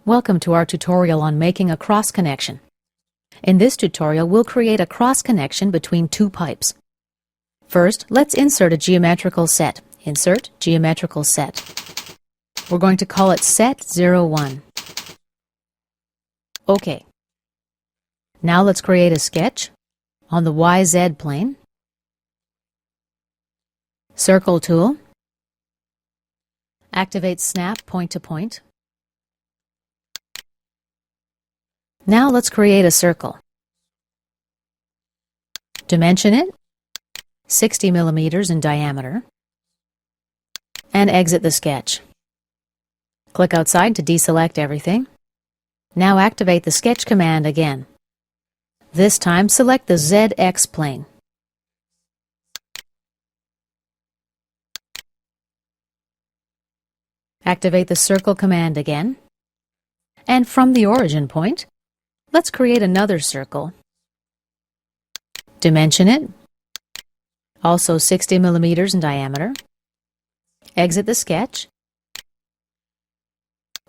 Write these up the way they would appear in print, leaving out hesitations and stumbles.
Welcome to our tutorial on making a cross connection. In this tutorial, we'll create a cross connection between two pipes. First, let's insert a geometrical set. Insert geometrical set. We're going to call it set 01. OK. Now let's create a sketch on the YZ plane. Circle tool. Activate snap point to point. Now let's create a circle. Dimension it 60 millimeters in diameter and exit the sketch. Click outside to deselect everything. Now activate the sketch command again. This time select the ZX plane. Activate the circle command again. And from the origin point, let's create another circle. Dimension it, also 60 millimeters in diameter. Exit the sketch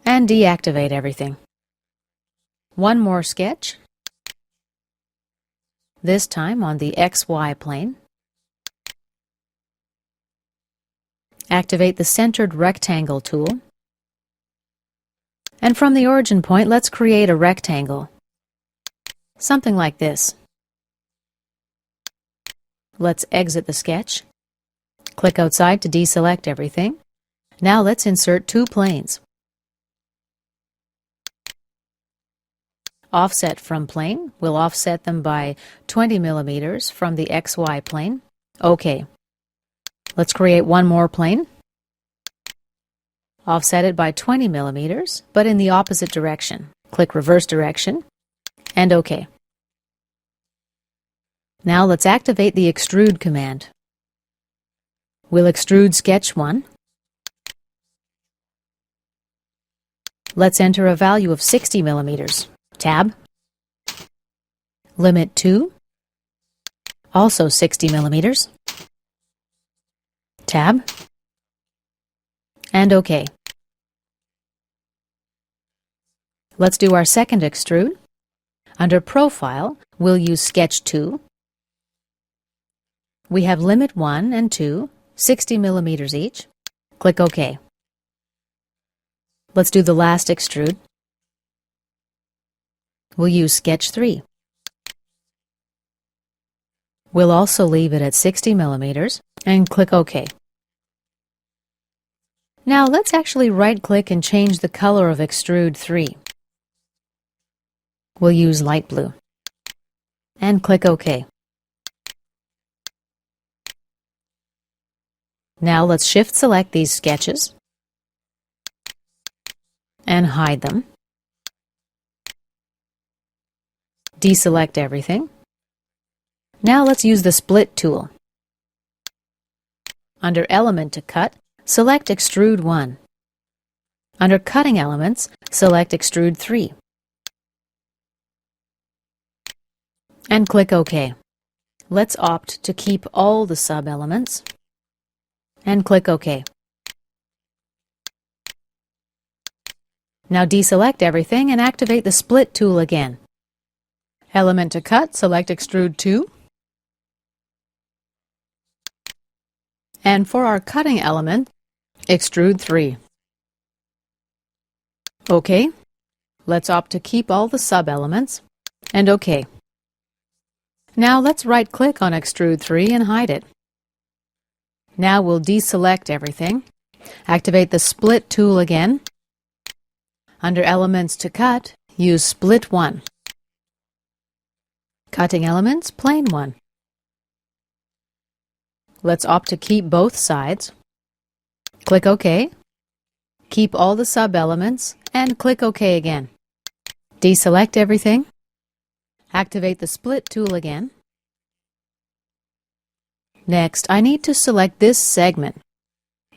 and deactivate everything. One more sketch, this time on the XY plane. Activate the centered rectangle tool. And from the origin point, let's create a rectangle. Something like this. Let's exit the sketch. Click outside to deselect everything. Now let's insert two planes. Offset from plane. We'll offset them by 20 millimeters from the XY plane. OK. Let's create one more plane. Offset it by 20 millimeters, but in the opposite direction. Click reverse direction. And OK. Now let's activate the Extrude command. We'll extrude sketch 1. Let's enter a value of 60 millimeters. Tab. Limit 2. Also 60 millimeters. Tab. And OK. Let's do our second extrude. Under Profile, we'll use Sketch 2. We have Limit 1 and 2, 60 millimeters each. Click OK. Let's do the last extrude. We'll use Sketch 3. We'll also leave it at 60 millimeters and click OK. Now let's actually right-click and change the color of Extrude 3. We'll use light blue. And click OK. Now let's Shift-select these sketches and hide them. Deselect everything. Now let's use the Split tool. Under Element to cut, select Extrude 1. Under Cutting Elements, select Extrude 3. And click OK. Let's opt to keep all the sub-elements. And click OK. Now deselect everything and activate the Split tool again. Element to cut, select Extrude 2. And for our cutting element, Extrude 3. OK. Let's opt to keep all the sub-elements. And OK. Now let's right-click on Extrude 3 and hide it. Now we'll deselect everything. Activate the Split tool again. Under Elements to cut, use Split 1. Cutting elements, Plane 1. Let's opt to keep both sides. Click OK. Keep all the sub-elements and click OK again. Deselect everything. Activate the Split tool again. Next, I need to select this segment.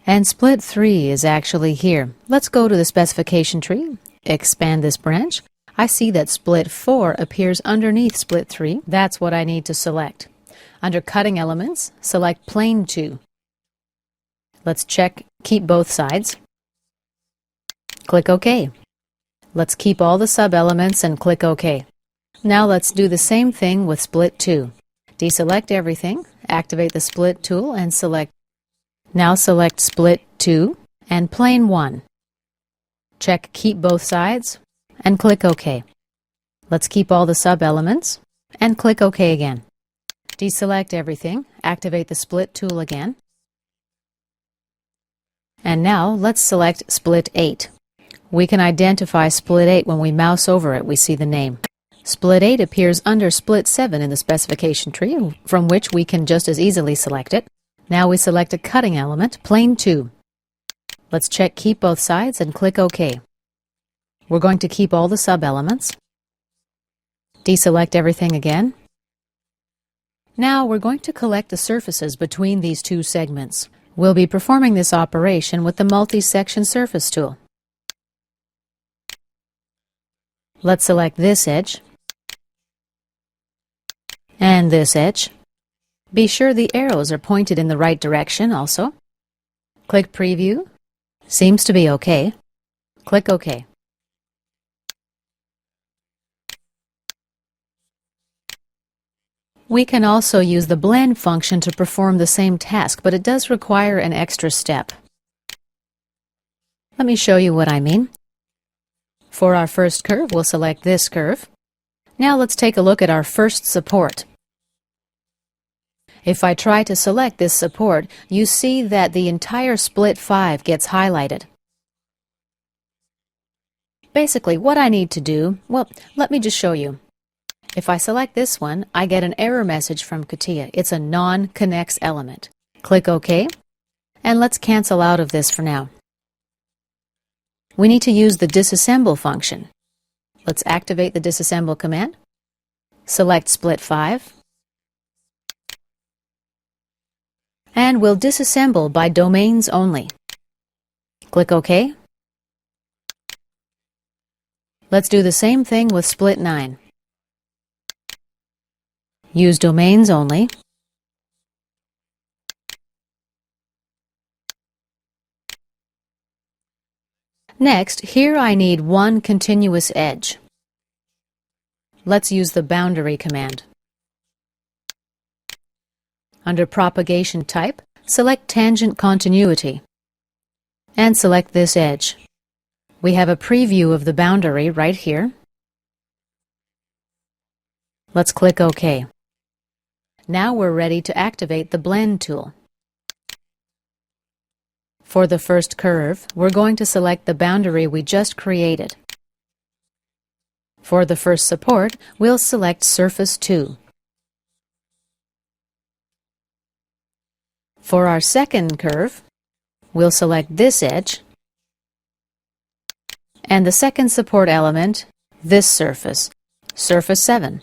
And Split 3 is actually here. Let's go to the Specification tree. Expand this branch. I see that Split 4 appears underneath Split 3. That's what I need to select. Under Cutting Elements, select Plane 2. Let's check Keep both sides. Click OK. Let's keep all the sub-elements and click OK. Now let's do the same thing with Split 2. Deselect everything, activate the Split tool and select. Now select Split 2 and Plane 1. Check Keep Both Sides and click OK. Let's keep all the sub-elements and click OK again. Deselect everything, activate the Split tool again. And now let's select Split 8. We can identify Split 8 when we mouse over it, we see the name. Split 8 appears under Split 7 in the specification tree, from which we can just as easily select it. Now we select a cutting element, Plane 2. Let's check Keep Both Sides and click OK. We're going to keep all the sub-elements. Deselect everything again. Now we're going to collect the surfaces between these two segments. We'll be performing this operation with the Multisection Surface tool. Let's select this edge and this edge. Be sure the arrows are pointed in the right direction also. Click Preview. Seems to be OK. Click OK. We can also use the blend function to perform the same task, but it does require an extra step. Let me show you what I mean. For our first curve, we'll select this curve. Now let's take a look at our first support. If I try to select this support, you see that the entire Split 5 gets highlighted. Basically, what I need to do, well, let me just show you. If I select this one, I get an error message from CATIA. It's a non-connects element. Click OK, and let's cancel out of this for now. We need to use the disassemble function. Let's activate the disassemble command. Select Split 5. And we'll disassemble by domains only. Click OK. Let's do the same thing with Split 9. Use domains only. Next, here I need one continuous edge. Let's use the boundary command. Under propagation type, select tangent continuity and select this edge. We have a preview of the boundary right here. Let's click OK. Now we're ready to activate the blend tool. For the first curve, we're going to select the boundary we just created. For the first support, we'll select Surface 2. For our second curve, we'll select this edge, and the second support element, this surface, Surface 7.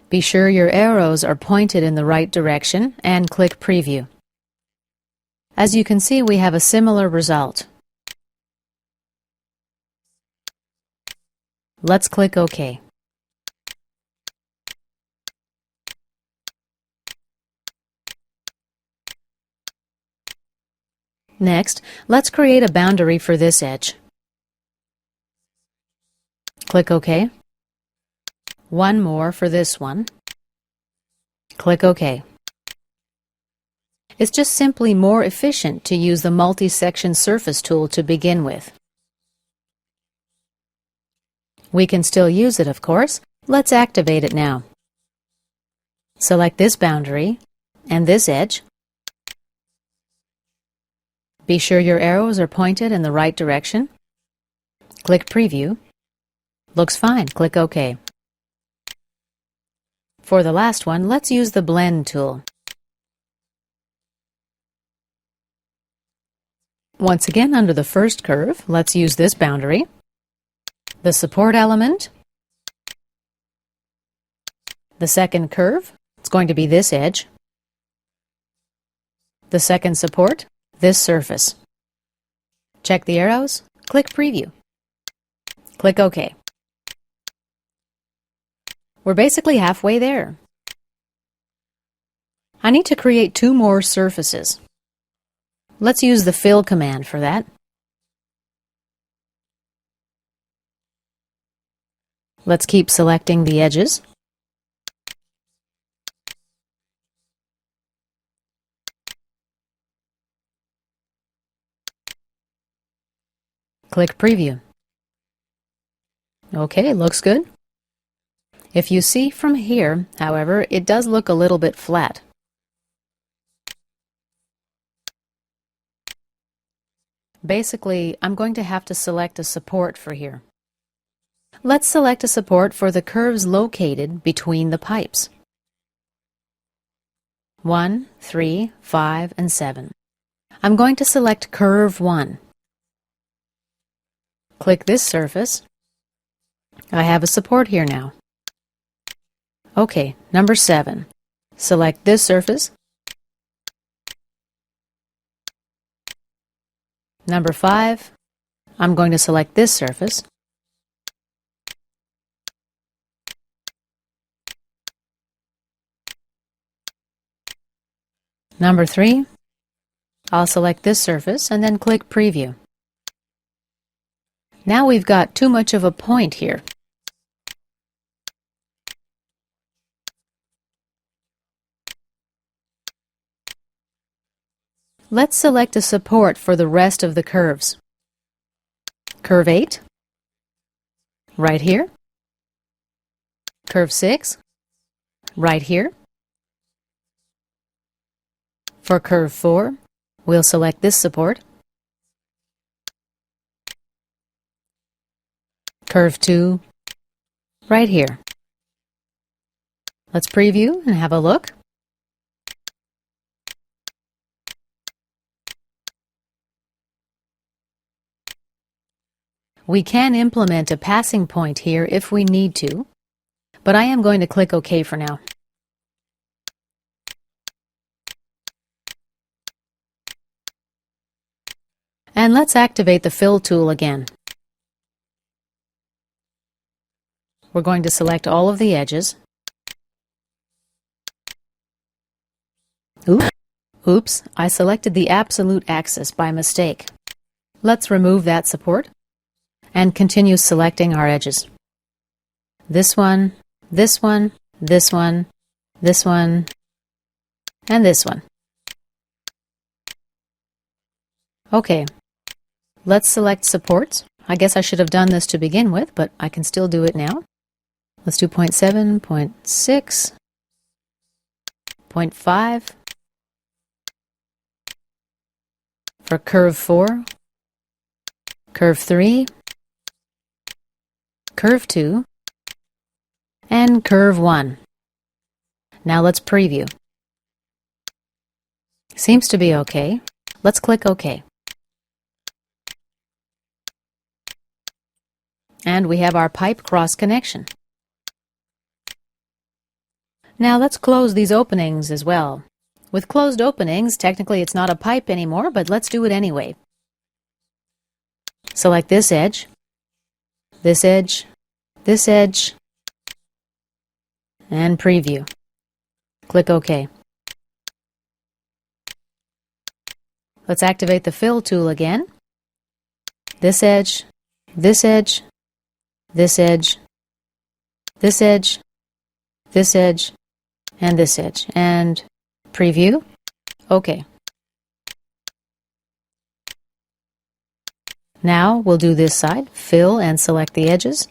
Be sure your arrows are pointed in the right direction and click Preview. As you can see, we have a similar result. Let's click OK. Next, let's create a boundary for this edge. Click OK. One more for this one. Click OK. It's just simply more efficient to use the Multisection Surface tool to begin with. We can still use it, of course. Let's activate it now. Select this boundary and this edge. Be sure your arrows are pointed in the right direction. Click Preview. Looks fine. Click OK. For the last one, let's use the Blend tool. Once again, under the first curve, let's use this boundary, the support element, the second curve, it's going to be this edge, the second support, this surface. Check the arrows, click Preview. Click OK. We're basically halfway there. I need to create two more surfaces. Let's use the fill command for that. Let's keep selecting the edges. Click Preview. Okay, looks good. If you see from here, however, it does look a little bit flat. Basically, I'm going to have to select a support for here. Let's select a support for the curves located between the pipes. 1, 3, 5, and 7. I'm going to select curve 1. Click this surface. I have a support here now. Okay, number 7. Select this surface. Number 5. I'm going to select this surface. Number 3. I'll select this surface and then click Preview. Now we've got too much of a point here. Let's select a support for the rest of the curves. Curve 8, right here. Curve 6, right here. For curve 4, we'll select this support. Curve 2, right here. Let's preview and have a look. We can implement a passing point here if we need to, but I am going to click OK for now. And let's activate the Fill tool again. We're going to select all of the edges. Oops, I selected the absolute axis by mistake. Let's remove that support and continue selecting our edges. This one, this one, this one, this one, and this one. Okay, let's select supports. I guess I should have done this to begin with, but I can still do it now. Let's do 0.7, 0.6, 0.5. For curve 4, curve 3, curve 2, and curve 1. Now let's preview. Seems to be okay. Let's click OK. And we have our pipe cross connection. Now let's close these openings as well. With closed openings, technically it's not a pipe anymore, but let's do it anyway. Select this edge, this edge, this edge, and preview. Click OK. Let's activate the Fill tool again. This edge, this edge, this edge, this edge, this edge, and this edge. And preview. OK. Now we'll do this side. Fill and select the edges.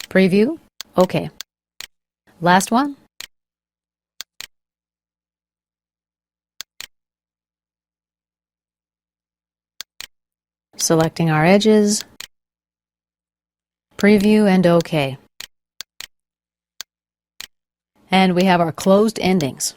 Preview. OK. Last one. Selecting our edges. Preview and OK. And we have our closed endings.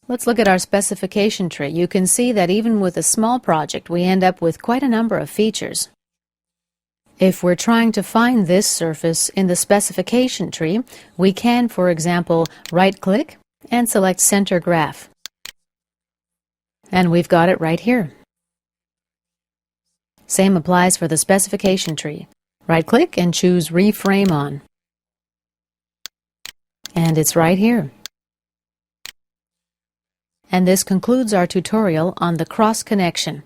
Let's look at our specification tree. You can see that even with a small project, we end up with quite a number of features. If we're trying to find this surface in the specification tree, we can, for example, right-click and select Center Graph. And we've got it right here. Same applies for the specification tree. Right-click and choose Reframe On. And it's right here. And this concludes our tutorial on the cross connection.